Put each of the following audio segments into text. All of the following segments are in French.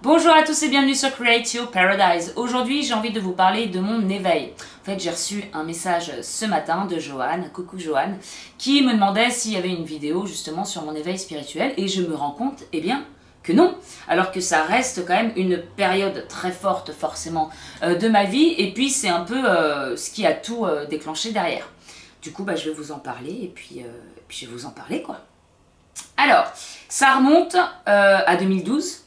Bonjour à tous et bienvenue sur Create Your Paradise. Aujourd'hui, j'ai envie de vous parler de mon éveil. En fait, j'ai reçu un message ce matin de Joanne, coucou Joanne, qui me demandait s'il y avait une vidéo justement sur mon éveil spirituel et je me rends compte, eh bien, que non. Alors que ça reste quand même une période très forte forcément de ma vie et puis c'est un peu ce qui a tout déclenché derrière. Du coup, je vais vous en parler et puis je vais vous en parler quoi. Alors, ça remonte à 2012.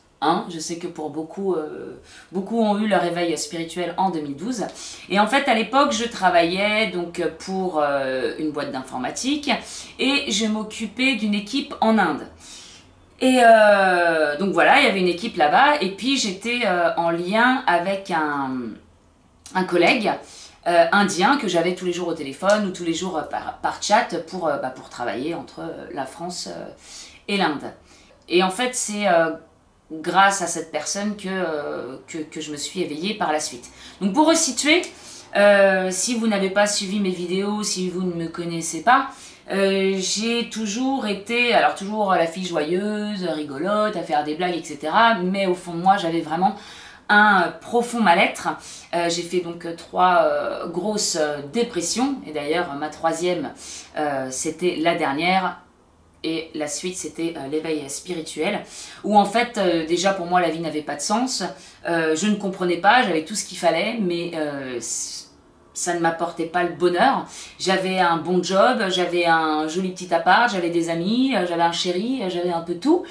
Je sais que pour beaucoup ont eu leur éveil spirituel en 2012. Et en fait, à l'époque, je travaillais donc pour une boîte d'informatique et je m'occupais d'une équipe en Inde. Et donc voilà, il y avait une équipe là-bas et puis j'étais en lien avec un collègue indien que j'avais tous les jours au téléphone ou tous les jours par chat pour travailler entre la France et l'Inde. Et en fait, c'est grâce à cette personne que je me suis éveillée par la suite. Donc pour resituer, si vous n'avez pas suivi mes vidéos, si vous ne me connaissez pas, j'ai toujours été, alors toujours la fille joyeuse, rigolote, à faire des blagues, etc. Mais au fond de moi, j'avais vraiment un profond mal-être. J'ai fait donc 3 grosses dépressions, et d'ailleurs ma 3e, c'était la dernière. Et la suite, c'était l'éveil spirituel, où en fait, déjà pour moi, la vie n'avait pas de sens. Je ne comprenais pas, j'avais tout ce qu'il fallait, mais ça ne m'apportait pas le bonheur. J'avais un bon job, j'avais un joli petit appart, j'avais des amis, j'avais un chéri, j'avais un peu tout.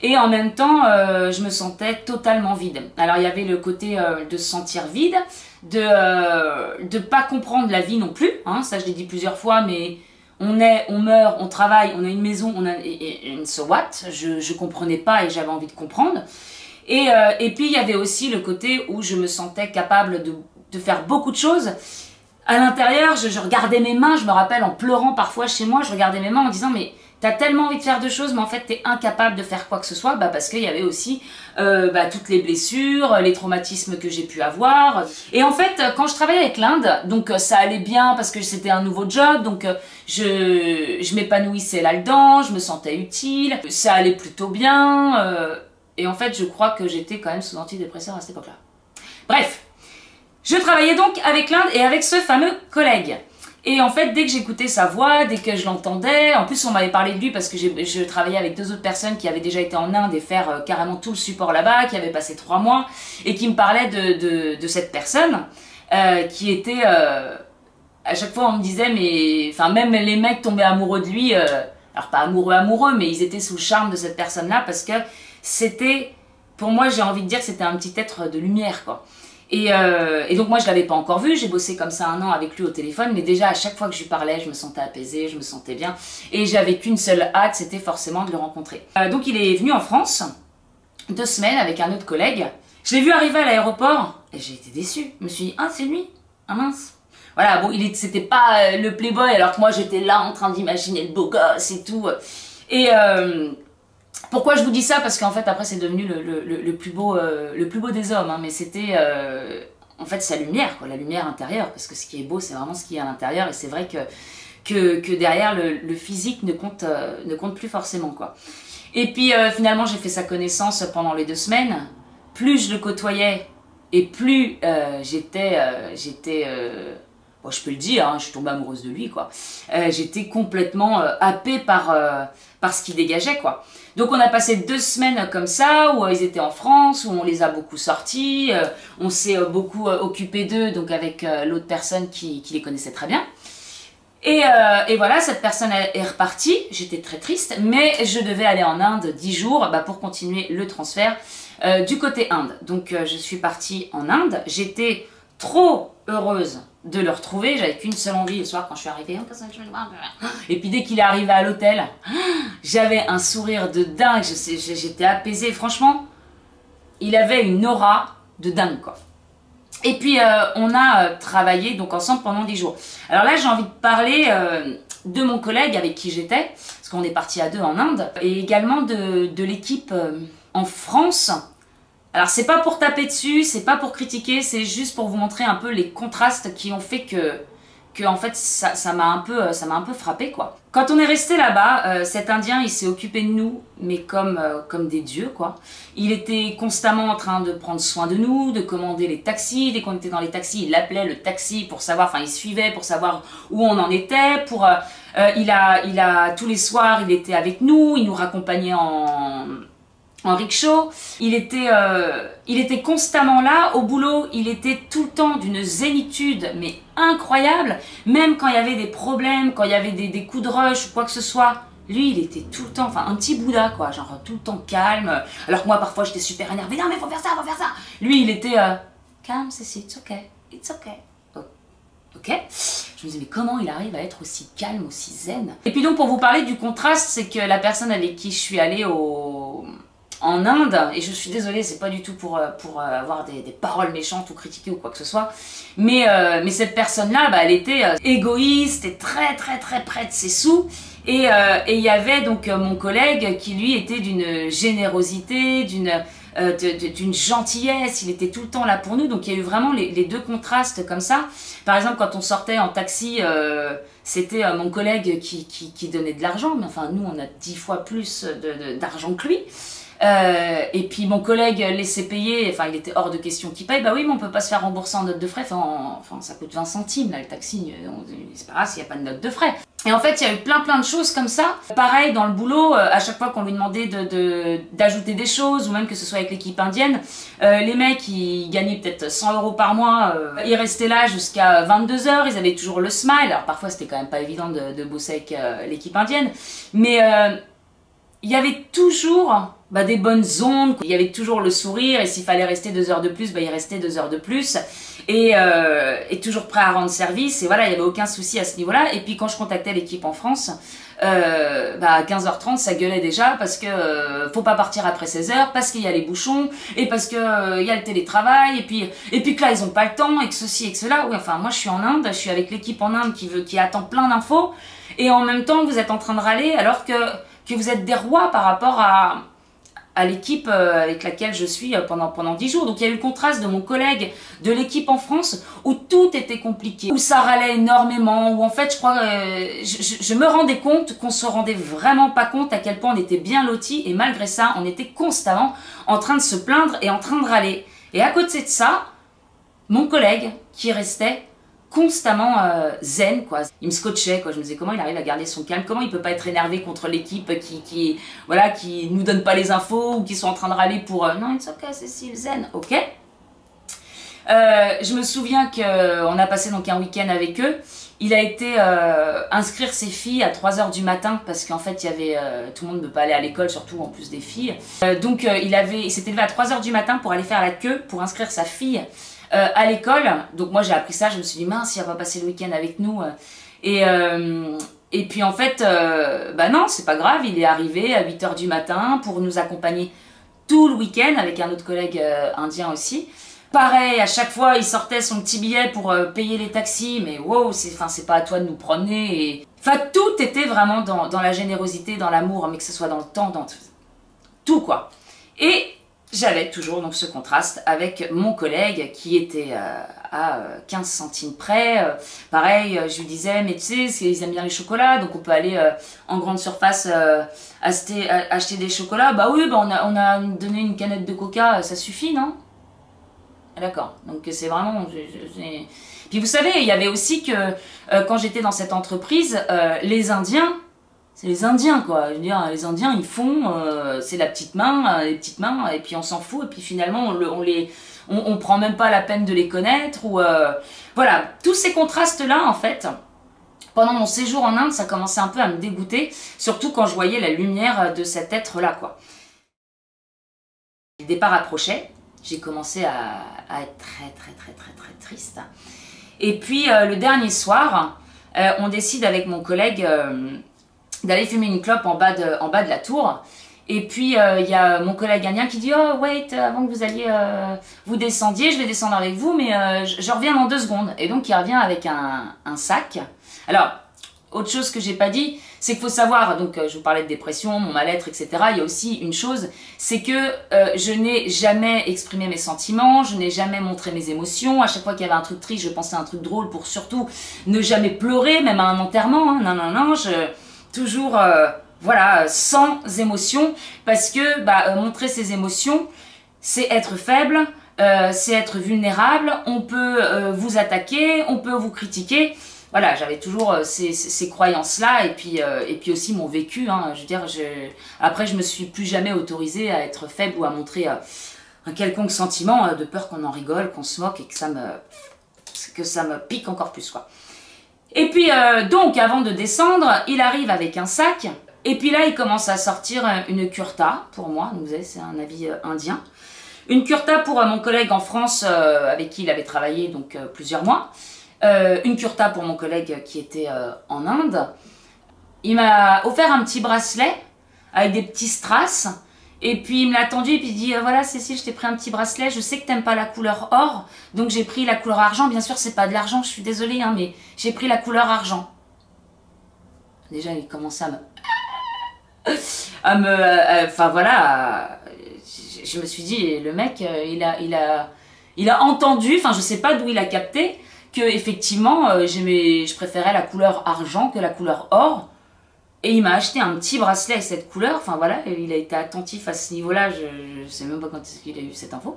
Et en même temps, je me sentais totalement vide. Alors il y avait le côté de se sentir vide, de pas comprendre la vie non plus. Ça, je l'ai dit plusieurs fois, mais... on meurt, on travaille, on a une maison, et so what, je comprenais pas et j'avais envie de comprendre. Et puis il y avait aussi le côté où je me sentais capable de faire beaucoup de choses. À l'intérieur, je regardais mes mains, je me rappelle en pleurant parfois chez moi, je regardais mes mains en disant mais t'as tellement envie de faire de choses mais en fait t'es incapable de faire quoi que ce soit, parce qu'il y avait aussi toutes les blessures, les traumatismes que j'ai pu avoir. Et en fait quand je travaillais avec l'Inde, donc ça allait bien parce que c'était un nouveau job, donc je m'épanouissais là-dedans, je me sentais utile, ça allait plutôt bien, et en fait je crois que j'étais quand même sous antidépresseur à cette époque-là. Bref, je travaillais donc avec l'Inde et avec ce fameux collègue. Et en fait, dès que j'écoutais sa voix, dès que je l'entendais, en plus on m'avait parlé de lui parce que je travaillais avec 2 autres personnes qui avaient déjà été en Inde et faire carrément tout le support là-bas, qui avaient passé 3 mois, et qui me parlaient de cette personne qui était... à chaque fois on me disait, mais... Enfin, même les mecs tombaient amoureux de lui, alors pas amoureux, mais ils étaient sous le charme de cette personne-là parce que c'était... Pour moi, j'ai envie de dire que c'était un petit être de lumière, quoi. Et donc moi je l'avais pas encore vu, j'ai bossé comme ça 1 an avec lui au téléphone, mais déjà à chaque fois que je lui parlais, je me sentais apaisée, je me sentais bien, et j'avais qu'une seule hâte, c'était forcément de le rencontrer. Donc il est venu en France, 2 semaines avec un autre collègue, je l'ai vu arriver à l'aéroport, et j'ai été déçue, je me suis dit, ah c'est lui, ah mince. Voilà, bon, c'était pas le playboy, alors que moi j'étais là en train d'imaginer le beau gosse et tout, et... pourquoi je vous dis ça? Parce qu'en fait après c'est devenu le plus beau des hommes, mais c'était en fait sa lumière, quoi, la lumière intérieure, parce que ce qui est beau c'est vraiment ce qui est à l'intérieur, et c'est vrai que derrière le physique ne compte plus forcément, quoi. Et puis finalement j'ai fait sa connaissance pendant les 2 semaines, plus je le côtoyais et plus bon, je peux le dire, je suis tombée amoureuse de lui, quoi. J'étais complètement happée par ce qu'il dégageait, quoi. Donc on a passé 2 semaines comme ça, où ils étaient en France, où on les a beaucoup sortis, on s'est beaucoup occupé d'eux, donc avec l'autre personne qui les connaissait très bien. Et voilà, cette personne est repartie, j'étais très triste, mais je devais aller en Inde 10 jours pour continuer le transfert du côté Inde. Donc je suis partie en Inde, j'étais trop heureuse de le retrouver, j'avais qu'une seule envie le soir quand je suis arrivée. Et puis dès qu'il est arrivé à l'hôtel, j'avais un sourire de dingue, j'étais apaisée, franchement, il avait une aura de dingue, quoi. Et puis on a travaillé donc ensemble pendant 10 jours. Alors là j'ai envie de parler de mon collègue avec qui j'étais, parce qu'on est partis à 2 en Inde, et également de l'équipe en France. Alors c'est pas pour taper dessus, c'est pas pour critiquer, c'est juste pour vous montrer un peu les contrastes qui ont fait que que en fait ça m'a un peu frappé quoi. Quand on est resté là-bas, cet Indien il s'est occupé de nous, mais comme des dieux quoi. Il était constamment en train de prendre soin de nous, de commander les taxis. Dès qu'on était dans les taxis, il appelait le taxi pour savoir, enfin il suivait pour savoir où on en était. Il a tous les soirs il était avec nous, il nous raccompagnait en rickshaw, il était constamment là, au boulot, il était tout le temps d'une zénitude, mais incroyable, même quand il y avait des problèmes, quand il y avait des coups de rush ou quoi que ce soit, lui il était tout le temps, enfin un petit Bouddha quoi, genre tout le temps calme, alors que moi parfois j'étais super énervée, non mais faut faire ça, lui il était calme, c'est it's ok. Ok. Je me disais, mais comment il arrive à être aussi calme, aussi zen? Et puis donc, pour vous parler du contraste, c'est que la personne avec qui je suis allée en Inde, et je suis désolée, c'est pas du tout pour avoir des paroles méchantes ou critiquer ou quoi que ce soit, mais cette personne-là, bah, elle était égoïste et très près de ses sous, et il y avait donc mon collègue qui lui était d'une générosité, d'une gentillesse, il était tout le temps là pour nous, donc il y a eu vraiment les deux contrastes comme ça. Par exemple, quand on sortait en taxi, c'était mon collègue qui donnait de l'argent, mais enfin nous on a 10 fois plus d'argent que lui. Et puis mon collègue laissait payer, enfin il était hors de question qu'il paye, bah oui mais on peut pas se faire rembourser en note de frais, enfin ça coûte 20 centimes là le taxi, c'est pas grave s'il n'y a pas de note de frais. Et en fait il y a eu plein de choses comme ça. Pareil dans le boulot, à chaque fois qu'on lui demandait d'ajouter des choses, ou même que ce soit avec l'équipe indienne, les mecs ils gagnaient peut-être 100 € par mois, ils restaient là jusqu'à 22 h, ils avaient toujours le smile, alors parfois c'était quand même pas évident de bosser avec l'équipe indienne, mais il y avait toujours des bonnes ondes, il y avait toujours le sourire, et s'il fallait rester 2 heures de plus, il restait 2 heures de plus, et toujours prêt à rendre service, et voilà, il n'y avait aucun souci à ce niveau-là. Et puis quand je contactais l'équipe en France, à 15 h 30 ça gueulait déjà, parce que faut pas partir après 16 h, parce qu'il y a les bouchons, et parce que il y a le télétravail, et puis que là ils ont pas le temps, et que ceci et que cela. Oui, enfin moi je suis en Inde, je suis avec l'équipe en Inde qui attend plein d'infos, et en même temps vous êtes en train de râler alors que vous êtes des rois par rapport à l'équipe avec laquelle je suis pendant 10 jours. Donc il y a eu le contraste de mon collègue de l'équipe en France, où tout était compliqué, où ça râlait énormément, où en fait je crois je me rendais compte qu'on se rendait vraiment pas compte à quel point on était bien lotis, et malgré ça on était constamment en train de se plaindre et en train de râler. Et à côté de ça, mon collègue qui restait constamment zen quoi, il me scotchait quoi, je me disais comment il arrive à garder son calme, comment il peut pas être énervé contre l'équipe qui nous donne pas les infos, ou qui sont en train de râler pour non it's ok Cécile, zen, ok. Je me souviens qu'on a passé donc un week-end avec eux, il a été inscrire ses filles à 3 h du matin, parce qu'en fait il y avait tout le monde ne peut pas aller à l'école, surtout en plus des filles, donc il s'était levé à 3 h du matin pour aller faire la queue pour inscrire sa fille à l'école. Donc moi j'ai appris ça, je me suis dit mince, il va pas passer le week-end avec nous, et puis en fait non c'est pas grave, il est arrivé à 8 h du matin pour nous accompagner tout le week-end avec un autre collègue indien aussi. Pareil, à chaque fois il sortait son petit billet pour payer les taxis, mais wow, c'est pas à toi de nous promener, enfin tout était vraiment dans la générosité, dans l'amour, mais que ce soit dans le temps, dans tout quoi. Et j'avais toujours donc ce contraste avec mon collègue qui était à 15 centimes près. Pareil, je lui disais, mais tu sais, ils aiment bien les chocolats, donc on peut aller en grande surface acheter des chocolats. Bah oui, on a donné une canette de coca, ça suffit, non? D'accord, donc c'est vraiment... Puis vous savez, il y avait aussi que quand j'étais dans cette entreprise, les Indiens, c'est les Indiens quoi, je veux dire, les Indiens ils font, c'est la petite main, les petites mains, et puis on s'en fout, et puis finalement on prend même pas la peine de les connaître, ou voilà, tous ces contrastes là en fait, pendant mon séjour en Inde, ça commençait un peu à me dégoûter, surtout quand je voyais la lumière de cet être là quoi. Le départ approchait, j'ai commencé à être très triste, et puis le dernier soir, on décide avec mon collègue d'aller fumer une clope en bas de la tour. Et puis il y a mon collègue indien qui dit oh wait, avant que vous alliez vous descendiez, je vais descendre avec vous, mais je reviens dans 2 secondes. Et donc il revient avec un sac. Alors Autre chose que j'ai pas dit, c'est qu'il faut savoir, donc je vous parlais de dépression, mon mal-être, etc. Il y a aussi une chose, c'est que je n'ai jamais exprimé mes sentiments, je n'ai jamais montré mes émotions. À chaque fois qu'il y avait un truc triste, je pensais à un truc drôle pour surtout ne jamais pleurer, même à un enterrement. Hein. Non, non, non, toujours, voilà, sans émotion, parce que montrer ses émotions, c'est être faible, c'est être vulnérable, on peut vous attaquer, on peut vous critiquer. Voilà, j'avais toujours ces croyances-là et puis aussi mon vécu. Hein, je veux dire, après, je me suis plus jamais autorisée à être faible ou à montrer un quelconque sentiment de peur qu'on en rigole, qu'on se moque et que ça me pique encore plus, quoi. Et puis, donc, avant de descendre, il arrive avec un sac. Et puis là, il commence à sortir une kurta pour moi. Donc, vous savez, c'est un habit indien. Une kurta pour mon collègue en France avec qui il avait travaillé donc plusieurs mois. Une kurta pour mon collègue qui était en Inde. Il m'a offert un petit bracelet avec des petits strass. Et puis il me l'a tendu et puis il dit voilà Cécile, je t'ai pris un petit bracelet, je sais que t'aimes pas la couleur or, donc j'ai pris la couleur argent. Bien sûr c'est pas de l'argent, je suis désolée, hein, mais j'ai pris la couleur argent. Déjà il commençait enfin voilà, je me suis dit le mec il a entendu, enfin je sais pas d'où il a capté que effectivement je préférais la couleur argent que la couleur or. Et il m'a acheté un petit bracelet avec cette couleur. Enfin voilà, il a été attentif à ce niveau-là. Je sais même pas quand est-ce qu'il a eu cette info.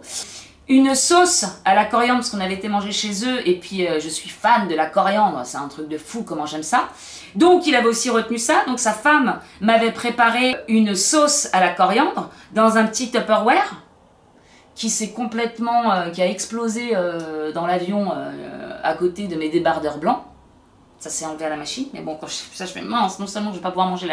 Une sauce à la coriandre, parce qu'on avait été manger chez eux. Et puis je suis fan de la coriandre. C'est un truc de fou comment j'aime ça. Donc il avait aussi retenu ça. Donc sa femme m'avait préparé une sauce à la coriandre dans un petit Tupperware qui s'est complètement, qui a explosé dans l'avion à côté de mes débardeurs blancs. Ça s'est enlevé à la machine, mais bon, quand je fais ça, je fais mince, non seulement je vais pas pouvoir manger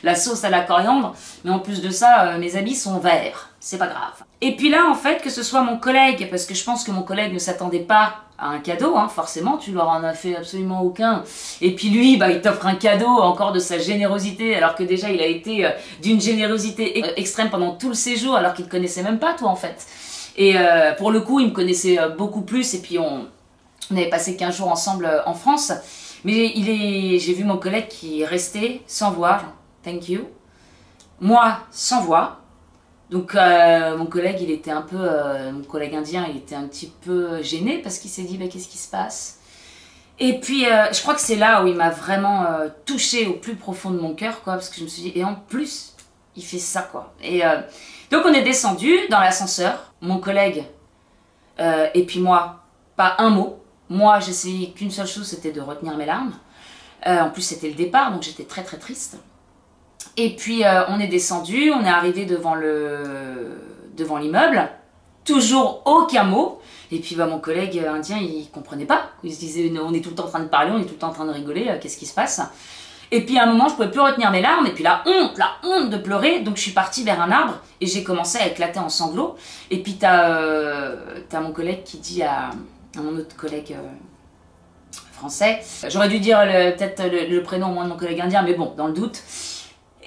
la sauce à la coriandre, mais en plus de ça, mes habits sont verts, c'est pas grave. Et puis là, en fait, que ce soit mon collègue, parce que je pense que mon collègue ne s'attendait pas à un cadeau, hein, forcément, tu leur en as fait absolument aucun, et puis lui, il t'offre un cadeau, encore de sa générosité, alors que déjà, il a été d'une générosité extrême pendant tout le séjour, alors qu'il te connaissait même pas, toi, en fait. Et pour le coup, il me connaissait beaucoup plus, et puis on avait passé 15 jours ensemble en France. Mais j'ai vu mon collègue qui est resté sans voix, genre, thank you. Moi, sans voix. Donc mon collègue, il était un peu, mon collègue indien, il était un petit peu gêné parce qu'il s'est dit, bah, qu'est-ce qui se passe? Et puis, je crois que c'est là où il m'a vraiment touchée au plus profond de mon cœur, quoi, parce que je me suis dit, et en plus, il fait ça, quoi. Et donc on est descendu dans l'ascenseur, mon collègue et puis moi, pas un mot. Moi, j'essayais qu'une seule chose, c'était de retenir mes larmes. En plus, c'était le départ, donc j'étais très très triste. Et puis, on est descendu, on est arrivé devant l'immeuble. Toujours aucun mot. Et puis, mon collègue indien, il comprenait pas. Il se disait, on est tout le temps en train de parler, on est tout le temps en train de rigoler, qu'est-ce qui se passe? Et puis, à un moment, je pouvais plus retenir mes larmes. Et puis, la honte de pleurer. Donc, je suis partie vers un arbre et j'ai commencé à éclater en sanglots. Et puis, t'as mon collègue qui dit à mon autre collègue français. J'aurais dû dire peut-être le prénom au moins de mon collègue indien, mais bon, dans le doute.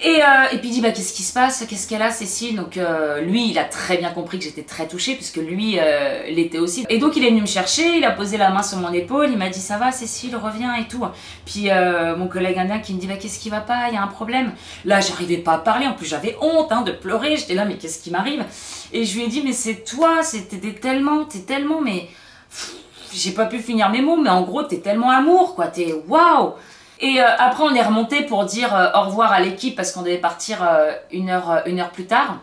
Et puis il dit, qu'est-ce qui se passe? Qu'est-ce qu'elle a, Cécile? Donc lui, il a très bien compris que j'étais très touchée, puisque lui, l'était aussi. Et donc il est venu me chercher, il a posé la main sur mon épaule, il m'a dit, ça va Cécile, reviens et tout. Puis mon collègue indien qui me dit, qu'est-ce qui va pas? Il y a un problème. Là, j'arrivais pas à parler, en plus j'avais honte de pleurer, j'étais là, mais qu'est-ce qui m'arrive? Et je lui ai dit, mais c'est toi, t'es tellement, mais... J'ai pas pu finir mes mots, mais en gros, t'es tellement amour, quoi, t'es waouh! Et après, on est remonté pour dire au revoir à l'équipe parce qu'on devait partir une heure plus tard.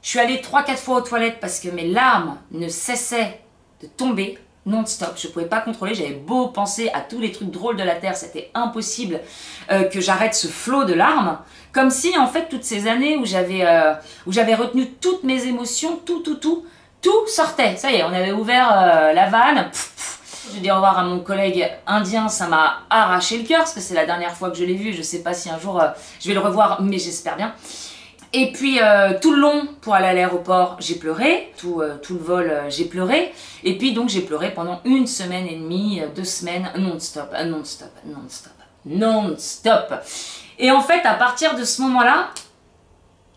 Je suis allée 3-4 fois aux toilettes parce que mes larmes ne cessaient de tomber non-stop. Je pouvais pas contrôler, j'avais beau penser à tous les trucs drôles de la Terre, c'était impossible que j'arrête ce flot de larmes. Comme si, en fait, toutes ces années où j'avais retenu toutes mes émotions, tout sortait. Ça y est, on avait ouvert la vanne. Je dis au revoir à mon collègue indien, ça m'a arraché le cœur parce que c'est la dernière fois que je l'ai vu. Je sais pas si un jour je vais le revoir, mais j'espère bien. Et puis tout le long pour aller à l'aéroport, j'ai pleuré. Tout le vol, j'ai pleuré. Et puis donc j'ai pleuré pendant 1 semaine et demie, 2 semaines, non-stop. Et en fait, à partir de ce moment-là,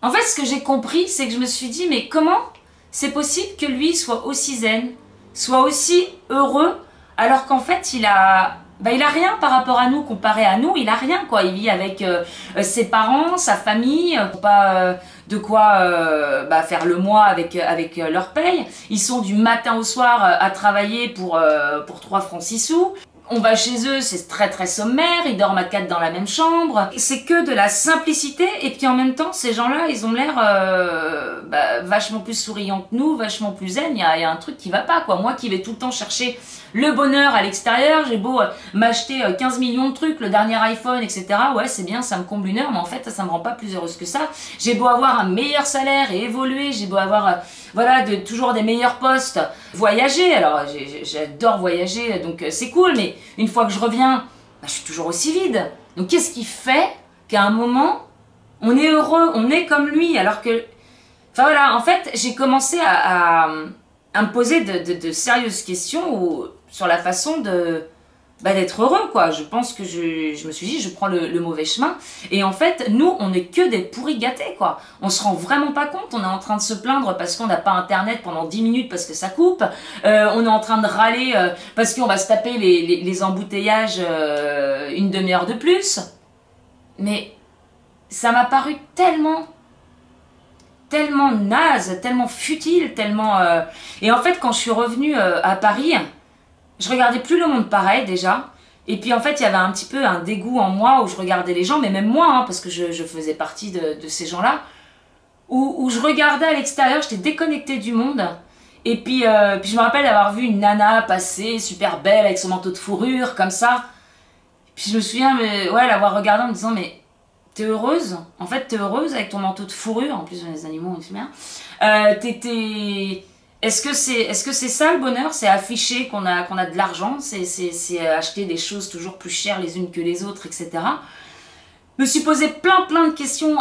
en fait, ce que j'ai compris, c'est que je me suis dit, mais comment c'est possible que lui soit aussi zen, soit aussi heureux, alors qu'en fait, il a bah, il a rien par rapport à nous, comparé à nous, il a rien quoi. Il vit avec ses parents, sa famille, pas de quoi bah, faire le mois avec leur paye. Ils sont du matin au soir à travailler pour 3 francs 6 sous. On va chez eux, c'est très très sommaire, ils dorment à 4 dans la même chambre. C'est que de la simplicité, et puis en même temps, ces gens-là, ils ont l'air bah, vachement plus souriants que nous, vachement plus zen. Il y a un truc qui va pas, quoi. Moi qui vais tout le temps chercher le bonheur à l'extérieur, j'ai beau m'acheter 15 millions de trucs, le dernier iPhone, etc. Ouais, c'est bien, ça me comble une heure, mais en fait, ça me rend pas plus heureuse que ça. J'ai beau avoir un meilleur salaire et évoluer, j'ai beau avoir voilà, toujours des meilleurs postes, voyager. Alors, j'adore voyager, donc c'est cool, mais une fois que je reviens, bah, je suis toujours aussi vide. Donc, qu'est-ce qui fait qu'à un moment, on est heureux, on est comme lui, alors que... Enfin voilà, en fait, j'ai commencé à me poser de sérieuses questions sur la façon d'être heureux, quoi. Je pense que je me suis dit, je prends le mauvais chemin. Et en fait, nous, on n'est que des pourris gâtés, quoi. On se rend vraiment pas compte. On est en train de se plaindre parce qu'on n'a pas Internet pendant 10 minutes parce que ça coupe. On est en train de râler parce qu'on va se taper les embouteillages une demi-heure de plus. Mais ça m'a paru tellement naze, tellement futile, tellement... Et en fait, quand je suis revenue à Paris... Je regardais plus le monde pareil déjà, et puis en fait il y avait un petit peu un dégoût en moi où je regardais les gens, mais même moi, hein, parce que je faisais partie de ces gens-là, où je regardais à l'extérieur, j'étais déconnectée du monde, et puis je me rappelle d'avoir vu une nana passer super belle avec son manteau de fourrure, comme ça, puis je me souviens ouais, l'avoir regardée en me disant mais t'es heureuse? En fait t'es heureuse avec ton manteau de fourrure, en plus les animaux, c'est bien, Est-ce que c'est ça le bonheur? C'est afficher qu'on a de l'argent, c'est acheter des choses toujours plus chères les unes que les autres, etc. Je me suis posé plein de questions,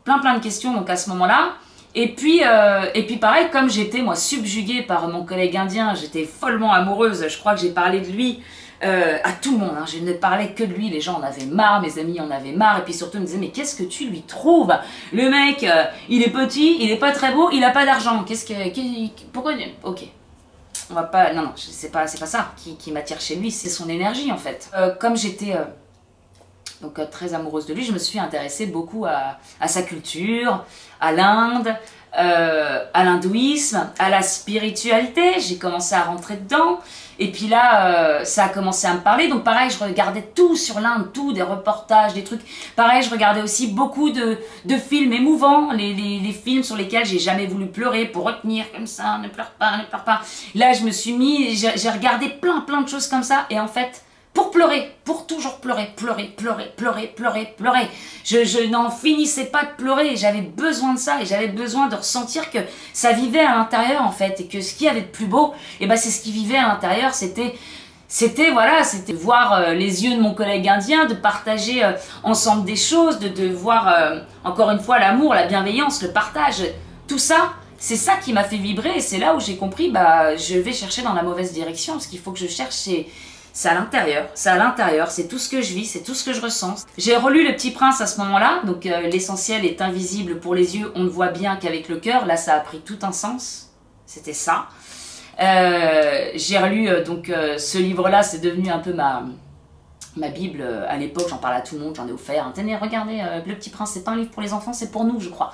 plein de questions donc à ce moment-là. Et puis pareil, comme j'étais moi subjuguée par mon collègue indien, j'étais follement amoureuse, je crois que j'ai parlé de lui à tout le monde, hein. Je ne parlais que de lui, les gens en avaient marre, mes amis en avaient marre, et puis surtout ils me disaient mais qu'est-ce que tu lui trouves? Le mec, il est petit, il est pas très beau, il a pas d'argent, pourquoi? Ok, on va pas, non, c'est pas ça qui m'attire chez lui, c'est son énergie en fait. Comme j'étais donc très amoureuse de lui, je me suis intéressée beaucoup à sa culture, à l'Inde, à l'hindouisme, à la spiritualité, j'ai commencé à rentrer dedans, et puis là, ça a commencé à me parler, donc pareil, je regardais tout sur l'Inde, tout, des reportages, des trucs, pareil, je regardais aussi beaucoup de films émouvants, les films sur lesquels j'ai jamais voulu pleurer, pour retenir comme ça, ne pleure pas, là je me suis mis, j'ai regardé plein de choses comme ça, et en fait, pour pleurer, pour toujours pleurer. Je n'en finissais pas de pleurer, et j'avais besoin de ça, et j'avais besoin de ressentir que ça vivait à l'intérieur en fait, et que ce qu'il y avait de plus beau, et ben c'est ce qui vivait à l'intérieur, c'était voir les yeux de mon collègue indien, de partager ensemble des choses, de voir encore une fois l'amour, la bienveillance, le partage, tout ça. C'est ça qui m'a fait vibrer, et c'est là où j'ai compris, bah je vais chercher dans la mauvaise direction, ce qu'il faut que je cherche, c'est à l'intérieur, c'est tout ce que je vis, c'est tout ce que je ressens. J'ai relu Le Petit Prince à ce moment-là, donc l'essentiel est invisible pour les yeux, on ne voit bien qu'avec le cœur, là ça a pris tout un sens, c'était ça. J'ai relu donc ce livre-là, c'est devenu un peu ma Bible à l'époque, j'en parle à tout le monde, j'en ai offert. Tenez, regardez, Le Petit Prince, c'est pas un livre pour les enfants, c'est pour nous, je crois.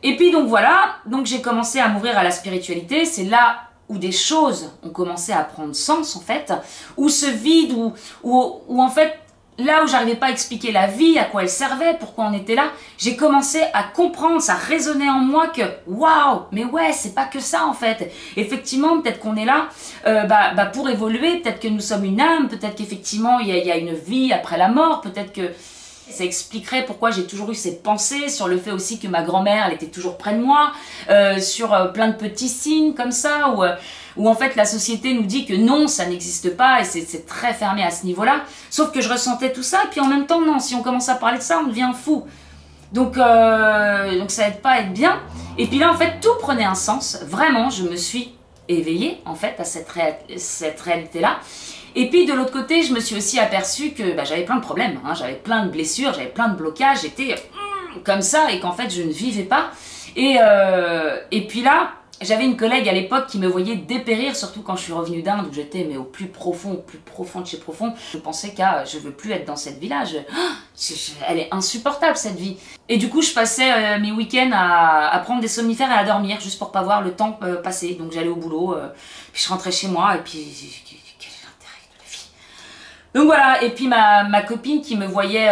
Et puis donc voilà, donc j'ai commencé à m'ouvrir à la spiritualité, c'est là où des choses ont commencé à prendre sens en fait, où ce vide, où en fait, là où j'arrivais pas à expliquer la vie, à quoi elle servait, pourquoi on était là, j'ai commencé à comprendre, ça résonnait en moi que waouh, mais ouais, c'est pas que ça en fait. Effectivement, peut-être qu'on est là pour évoluer, peut-être que nous sommes une âme, peut-être qu'effectivement il y a une vie après la mort, peut-être que ça expliquerait pourquoi j'ai toujours eu ces pensées sur le fait aussi que ma grand-mère, elle était toujours près de moi, sur plein de petits signes comme ça, où en fait la société nous dit que non, ça n'existe pas, et c'est très fermé à ce niveau-là. Sauf que je ressentais tout ça, et puis en même temps, non, si on commence à parler de ça, on devient fou. Donc ça aide pas à être bien. Et puis là, en fait, tout prenait un sens. Vraiment, je me suis éveillée, en fait, à cette réalité-là. Et puis de l'autre côté, je me suis aussi aperçue que j'avais plein de problèmes, hein, j'avais plein de blessures, j'avais plein de blocages, j'étais comme ça, et qu'en fait je ne vivais pas. Et puis là, J'avais une collègue à l'époque qui me voyait dépérir, surtout quand je suis revenue d'Inde, où j'étais mais au plus profond de chez profond. Je pensais je veux plus être dans cette vie-là, elle est insupportable cette vie. Et du coup je passais mes week-ends à prendre des somnifères et à dormir, juste pour pas voir le temps passer. Donc j'allais au boulot, puis je rentrais chez moi, et puis quel est l'intérêt de la vie? Donc voilà, et puis ma copine qui me voyait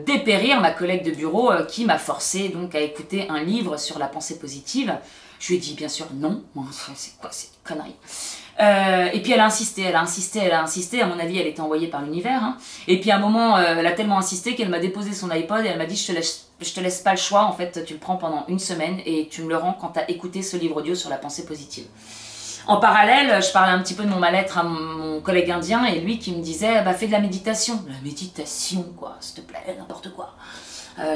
dépérir, ma collègue de bureau, qui m'a forcé donc à écouter un livre sur la pensée positive. Je lui ai dit bien sûr non, c'est quoi cette connerie? Et puis elle a insisté, à mon avis elle était envoyée par l'univers. Hein. Et puis à un moment, elle a tellement insisté qu'elle m'a déposé son iPod et elle m'a dit je te laisse pas le choix, en fait tu le prends pendant une semaine et tu me le rends quand tu as écouté ce livre audio sur la pensée positive. En parallèle, je parlais un petit peu de mon mal-être à mon collègue indien et lui qui me disait bah fais de la méditation. La méditation quoi, s'il te plaît, n'importe quoi.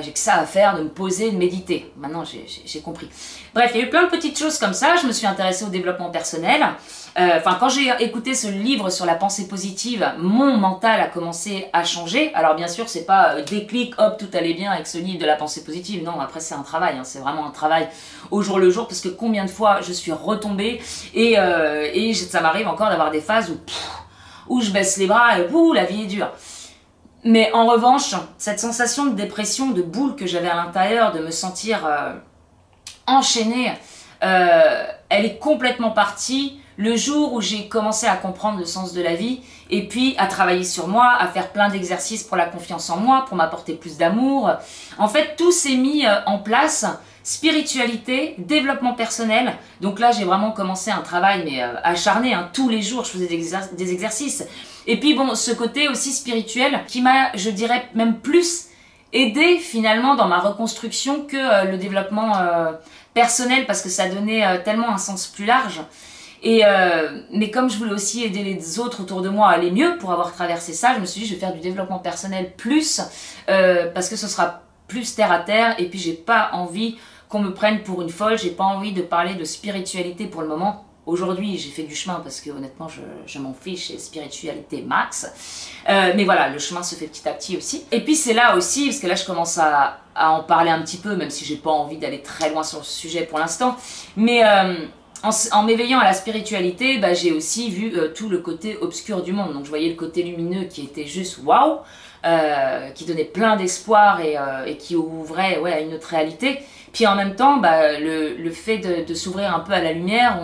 J'ai que ça à faire, de me poser, de méditer. Maintenant, j'ai compris. Bref, il y a eu plein de petites choses comme ça. Je me suis intéressée au développement personnel. Quand j'ai écouté ce livre sur la pensée positive, mon mental a commencé à changer. Alors bien sûr, c'est pas déclic, hop, tout allait bien avec ce livre de la pensée positive. Non, après c'est un travail. Hein. C'est vraiment un travail au jour le jour parce que combien de fois je suis retombée et ça m'arrive encore d'avoir des phases où je baisse les bras et la vie est dure. Mais en revanche, cette sensation de dépression, de boule que j'avais à l'intérieur, de me sentir enchaînée, elle est complètement partie le jour où j'ai commencé à comprendre le sens de la vie et puis à travailler sur moi, à faire plein d'exercices pour la confiance en moi, pour m'apporter plus d'amour. En fait, tout s'est mis en place. Spiritualité, développement personnel. Donc là, j'ai vraiment commencé un travail mais acharné. Hein. Tous les jours, je faisais des exercices. Et puis bon, ce côté aussi spirituel qui m'a, je dirais, même plus aidé finalement dans ma reconstruction que le développement personnel parce que ça donnait tellement un sens plus large. Mais comme je voulais aussi aider les autres autour de moi à aller mieux pour avoir traversé ça, je me suis dit je vais faire du développement personnel plus parce que ce sera plus terre à terre et puis j'ai pas envie qu'on me prenne pour une folle, j'ai pas envie de parler de spiritualité pour le moment. Aujourd'hui, j'ai fait du chemin parce que honnêtement, je m'en fiche, c'est spiritualité max. Mais voilà, le chemin se fait petit à petit aussi. Et puis c'est là aussi, parce que là je commence à en parler un petit peu, même si j'ai pas envie d'aller très loin sur le sujet pour l'instant. Mais en m'éveillant à la spiritualité, bah, j'ai aussi vu tout le côté obscur du monde. Donc je voyais le côté lumineux qui était juste waouh, qui donnait plein d'espoir et qui ouvrait à une autre réalité. Puis en même temps, bah, le fait de s'ouvrir un peu à la lumière,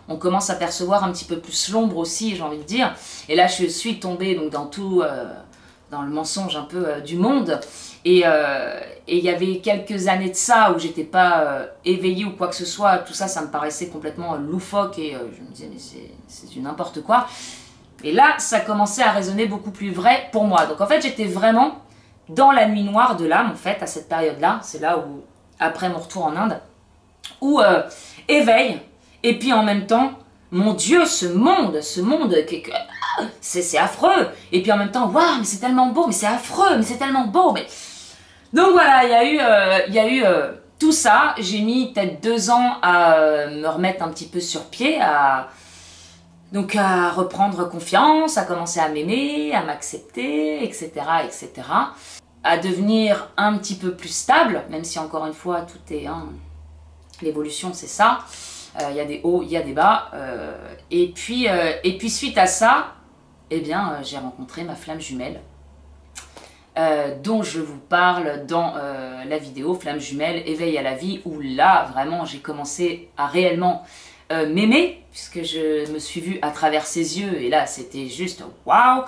on commence à percevoir un petit peu plus l'ombre aussi, j'ai envie de dire. Et là, je suis tombée donc, dans le mensonge un peu du monde. Et il y avait quelques années de ça où j'étais pas éveillée ou quoi que ce soit. Tout ça, ça me paraissait complètement loufoque et je me disais, mais c'est du n'importe quoi. Et là, ça commençait à résonner beaucoup plus vrai pour moi. Donc en fait, j'étais vraiment dans la nuit noire de l'âme, en fait, à cette période-là. C'est là où, après mon retour en Inde, où éveil, et puis en même temps, mon Dieu, ce monde, c'est affreux. Et puis en même temps, waouh, mais c'est tellement beau, mais c'est affreux, mais c'est tellement beau. Mais... Donc voilà, il y a eu tout ça. J'ai mis peut-être 2 ans à me remettre un petit peu sur pied, donc à reprendre confiance, à commencer à m'aimer, à m'accepter, etc., etc. À devenir un petit peu plus stable, même si encore une fois, tout est... Hein, l'évolution, c'est ça. Il y a des hauts, il y a des bas. Et puis suite à ça, eh bien, j'ai rencontré ma flamme jumelle, dont je vous parle dans la vidéo Flamme jumelle, éveil à la vie, où là, vraiment, j'ai commencé à réellement m'aimer, puisque je me suis vue à travers ses yeux, et là, c'était juste waouh.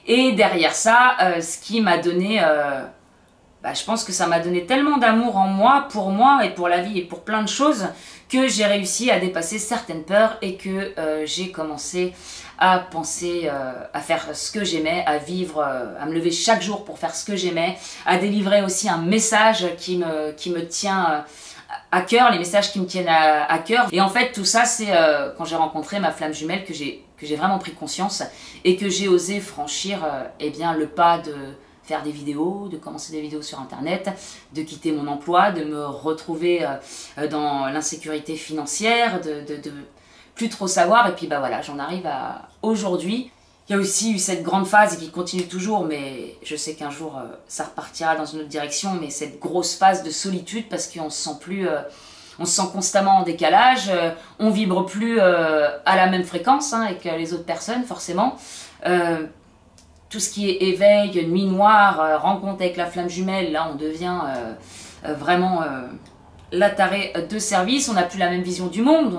Et derrière ça, ce qui m'a donné... je pense que ça m'a donné tellement d'amour en moi et pour la vie et pour plein de choses que j'ai réussi à dépasser certaines peurs et que j'ai commencé à penser, à faire ce que j'aimais, à vivre, à me lever chaque jour pour faire ce que j'aimais, à délivrer aussi un message qui me tient à cœur, les messages qui me tiennent à cœur. Et en fait, tout ça, c'est quand j'ai rencontré ma flamme jumelle que j'ai vraiment pris conscience et que j'ai osé franchir le pas de faire des vidéos, de commencer des vidéos sur internet, de quitter mon emploi, de me retrouver dans l'insécurité financière, de plus trop savoir. Et puis bah voilà, j'en arrive à aujourd'hui. Il y a aussi eu cette grande phase et qui continue toujours, mais je sais qu'un jour ça repartira dans une autre direction, mais cette grosse phase de solitude parce qu'on se sent plus on se sent constamment en décalage, on vibre plus à la même fréquence hein, avec les autres personnes forcément. Tout ce qui est éveil, nuit noire, rencontre avec la flamme jumelle, là on devient vraiment la tarée de service, on n'a plus la même vision du monde,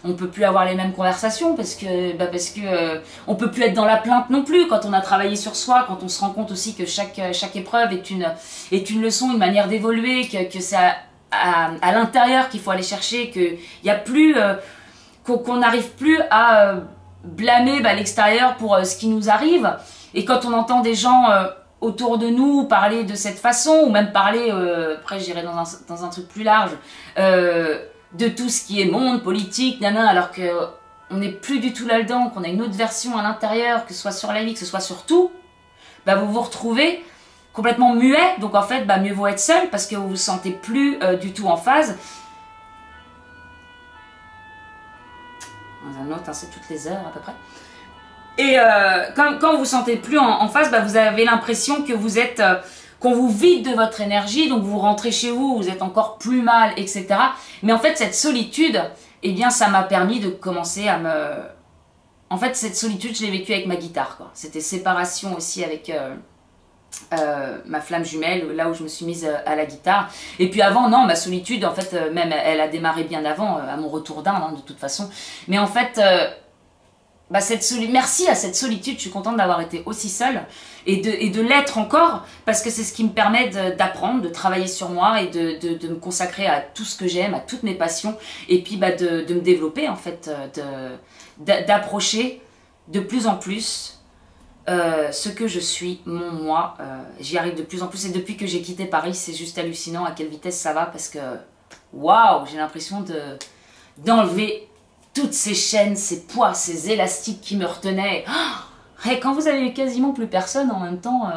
on peut plus avoir les mêmes conversations parce que on peut plus être dans la plainte non plus quand on a travaillé sur soi, quand on se rend compte aussi que chaque épreuve est une leçon, une manière d'évoluer, que c'est à l'intérieur qu'il faut aller chercher, qu'il y a plus qu'on n'arrive plus à blâmer l'extérieur pour ce qui nous arrive. Et quand on entend des gens autour de nous parler de cette façon, ou même parler, après j'irai dans un truc plus large, de tout ce qui est monde, politique, nana, alors qu'on n'est plus du tout là-dedans, qu'on a une autre version à l'intérieur, que ce soit sur la vie, que ce soit sur tout, vous vous retrouvez complètement muet, donc en fait, mieux vaut être seul, parce que vous vous sentez plus du tout en phase. Dans un autre, hein, c'est toutes les heures à peu près. Et quand vous vous sentez plus en phase, vous avez l'impression que vous êtes, qu'on vous vide de votre énergie, donc vous rentrez chez vous, vous êtes encore plus mal, etc. Mais en fait, cette solitude, eh bien, ça m'a permis de commencer à me... En fait, cette solitude, je l'ai vécue avec ma guitare, quoi. C'était séparation aussi avec ma flamme jumelle, là où je me suis mise à la guitare. Et puis avant, non, ma solitude, en fait, même elle a démarré bien avant, à mon retour d'Inde, hein, de toute façon. Mais en fait... merci à cette solitude, je suis contente d'avoir été aussi seule et de l'être encore, parce que c'est ce qui me permet d'apprendre, de travailler sur moi et de me consacrer à tout ce que j'aime, à toutes mes passions, et puis de me développer en fait, d'approcher de plus en plus ce que je suis, mon moi. J'y arrive de plus en plus, et depuis que j'ai quitté Paris, c'est juste hallucinant à quelle vitesse ça va, parce que waouh, j'ai l'impression d'enlever toutes ces chaînes, ces poids, ces élastiques qui me retenaient. Oh, et quand vous avez quasiment plus personne en même temps,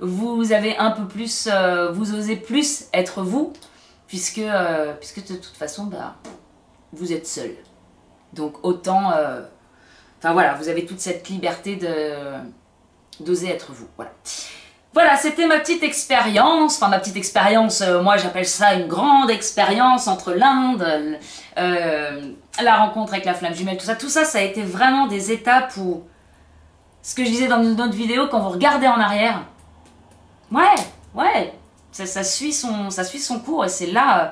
vous avez un peu plus, vous osez plus être vous, puisque de toute façon, vous êtes seul. Donc autant, enfin voilà, vous avez toute cette liberté d'oser être vous. Voilà. Voilà, c'était ma petite expérience, moi j'appelle ça une grande expérience entre l'Inde, la rencontre avec la flamme jumelle, tout ça, ça a été vraiment des étapes où, ce que je disais dans une autre vidéo, quand vous regardez en arrière, ouais, ça suit son cours, et c'est là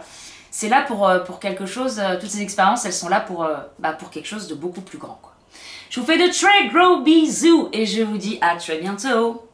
pour quelque chose, toutes ces expériences, elles sont là pour quelque chose de beaucoup plus grand, quoi. Je vous fais de très gros bisous, et je vous dis à très bientôt.